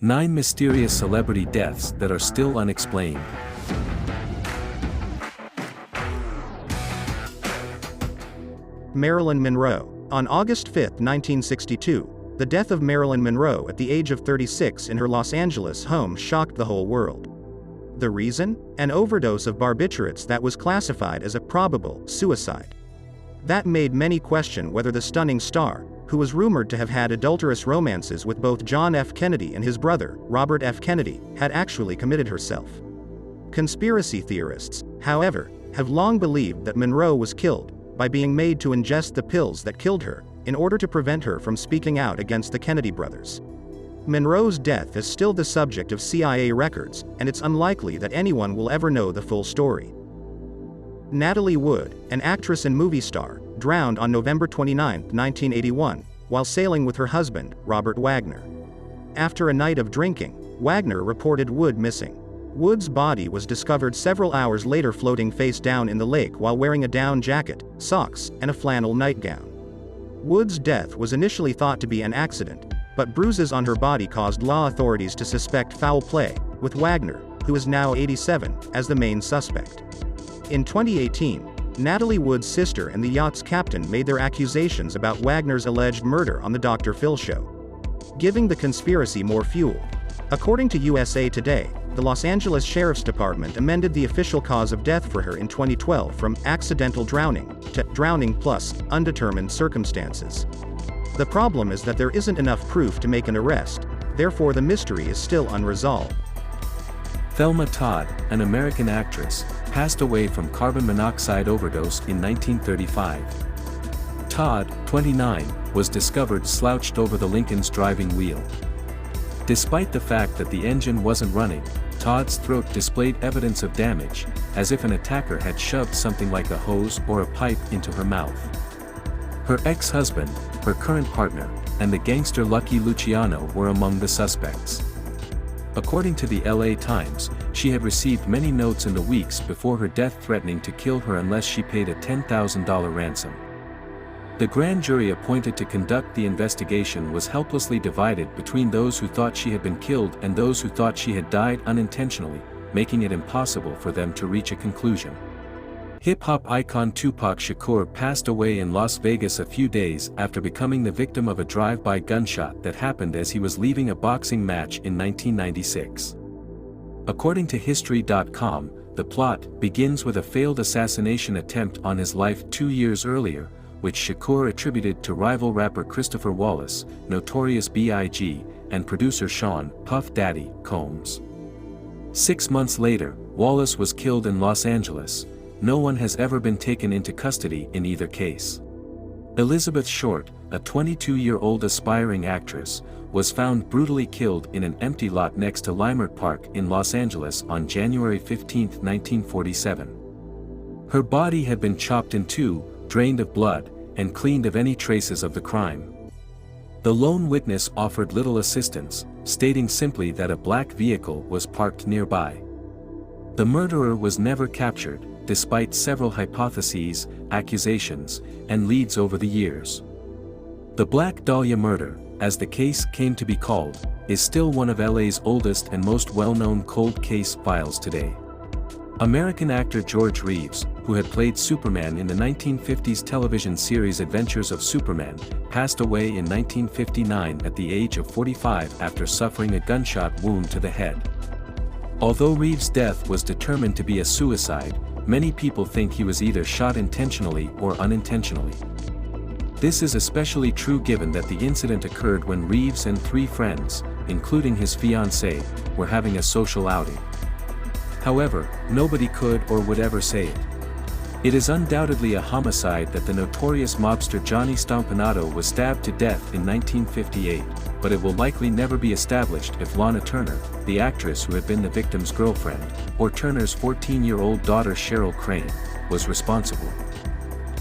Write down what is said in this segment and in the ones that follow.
9 mysterious celebrity deaths that are still unexplained. Marilyn Monroe. On August 5, 1962, the death of Marilyn Monroe at the age of 36 in her Los Angeles home shocked the whole world. The reason? An overdose of barbiturates that was classified as a probable suicide. That made many question whether the stunning star, who was rumored to have had adulterous romances with both John F. Kennedy and his brother, Robert F. Kennedy, had actually committed herself. Conspiracy theorists, however, have long believed that Monroe was killed by being made to ingest the pills that killed her, in order to prevent her from speaking out against the Kennedy brothers. Monroe's death is still the subject of CIA records, and it's unlikely that anyone will ever know the full story. Natalie Wood, an actress and movie star, drowned on November 29, 1981, while sailing with her husband, Robert Wagner. After a night of drinking, Wagner reported Wood missing. Wood's body was discovered several hours later floating face down in the lake while wearing a down jacket, socks, and a flannel nightgown. Wood's death was initially thought to be an accident, but bruises on her body caused law authorities to suspect foul play, with Wagner, who is now 87, as the main suspect. In 2018, Natalie Wood's sister and the yacht's captain made their accusations about Wagner's alleged murder on the Dr. Phil show, giving the conspiracy more fuel. According to USA Today, the Los Angeles Sheriff's Department amended the official cause of death for her in 2012 from accidental drowning to drowning plus undetermined circumstances. The problem is that there isn't enough proof to make an arrest, therefore the mystery is still unresolved. Thelma Todd, an American actress, passed away from carbon monoxide overdose in 1935. Todd, 29, was discovered slouched over the Lincoln's driving wheel. Despite the fact that the engine wasn't running, Todd's throat displayed evidence of damage, as if an attacker had shoved something like a hose or a pipe into her mouth. Her ex-husband, her current partner, and the gangster Lucky Luciano were among the suspects. According to the LA Times, she had received many notes in the weeks before her death threatening to kill her unless she paid a $10,000 ransom. The grand jury appointed to conduct the investigation was helplessly divided between those who thought she had been killed and those who thought she had died unintentionally, making it impossible for them to reach a conclusion. Hip-hop icon Tupac Shakur passed away in Las Vegas a few days after becoming the victim of a drive-by gunshot that happened as he was leaving a boxing match in 1996. According to History.com, the plot begins with a failed assassination attempt on his life 2 years earlier, which Shakur attributed to rival rapper Christopher Wallace, Notorious B.I.G., and producer Sean "Puff Daddy" Combs. 6 months later, Wallace was killed in Los Angeles. No one has ever been taken into custody in either case. Elizabeth Short, a 22-year-old aspiring actress, was found brutally killed in an empty lot next to Leimert Park in Los Angeles on January 15, 1947. Her body had been chopped in two, drained of blood, and cleaned of any traces of the crime. The lone witness offered little assistance, stating simply that a black vehicle was parked nearby. The murderer was never captured, despite several hypotheses, accusations, and leads over the years. The Black Dahlia murder, as the case came to be called, is still one of LA's oldest and most well-known cold case files today. American actor George Reeves, who had played Superman in the 1950s television series Adventures of Superman, passed away in 1959 at the age of 45 after suffering a gunshot wound to the head. Although Reeves' death was determined to be a suicide, many people think he was either shot intentionally or unintentionally. This is especially true given that the incident occurred when Reeves and 3 friends, including his fiancée, were having a social outing. However, nobody could or would ever say it. It is undoubtedly a homicide that the notorious mobster Johnny Stompanato was stabbed to death in 1958, but it will likely never be established if Lana Turner, the actress who had been the victim's girlfriend, or Turner's 14-year-old daughter Cheryl Crane, was responsible.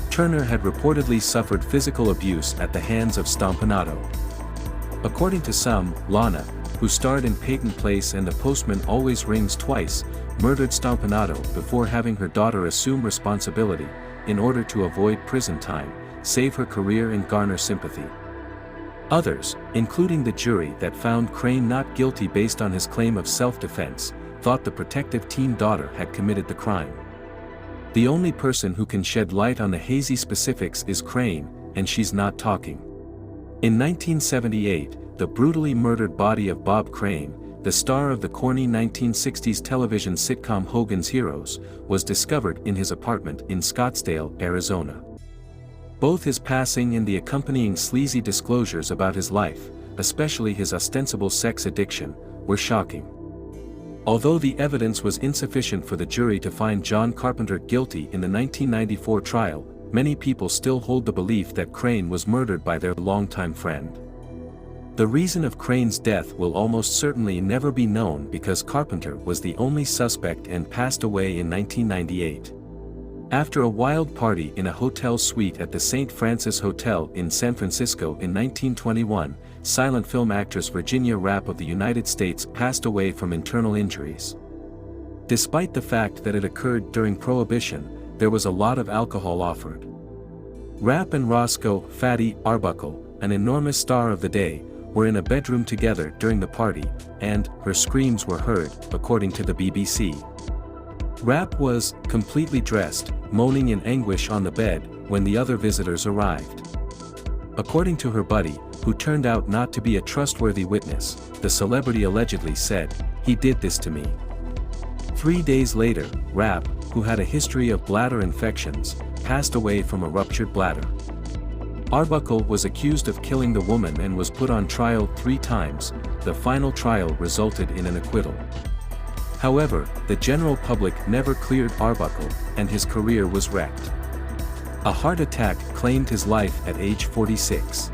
Turner had reportedly suffered physical abuse at the hands of Stompanato. According to some, Lana, who starred in Peyton Place and The Postman Always Rings Twice, murdered Stompanato before having her daughter assume responsibility, in order to avoid prison time, save her career and garner sympathy. Others, including the jury that found Crane not guilty based on his claim of self-defense, thought the protective teen daughter had committed the crime. The only person who can shed light on the hazy specifics is Crane, and she's not talking. In 1978, the brutally murdered body of Bob Crane, the star of the corny 1960s television sitcom Hogan's Heroes, was discovered in his apartment in Scottsdale, Arizona. Both his passing and the accompanying sleazy disclosures about his life, especially his ostensible sex addiction, were shocking. Although the evidence was insufficient for the jury to find John Carpenter guilty in the 1994 trial, many people still hold the belief that Crane was murdered by their longtime friend. The reason of Crane's death will almost certainly never be known because Carpenter was the only suspect and passed away in 1998. After a wild party in a hotel suite at the St. Francis Hotel in San Francisco in 1921, silent film actress Virginia Rappe of the United States passed away from internal injuries. Despite the fact that it occurred during Prohibition, there was a lot of alcohol offered. Rappe and Roscoe "Fatty" Arbuckle, an enormous star of the day, were in a bedroom together during the party, and her screams were heard, according to the BBC. Rappe was completely dressed, moaning in anguish on the bed when the other visitors arrived. According to her buddy, who turned out not to be a trustworthy witness, the celebrity allegedly said, "He did this to me." 3 days later, Rappe, who had a history of bladder infections, passed away from a ruptured bladder. Arbuckle was accused of killing the woman and was put on trial 3 times. The final trial resulted in an acquittal. However, the general public never cleared Arbuckle, and his career was wrecked. A heart attack claimed his life at age 46.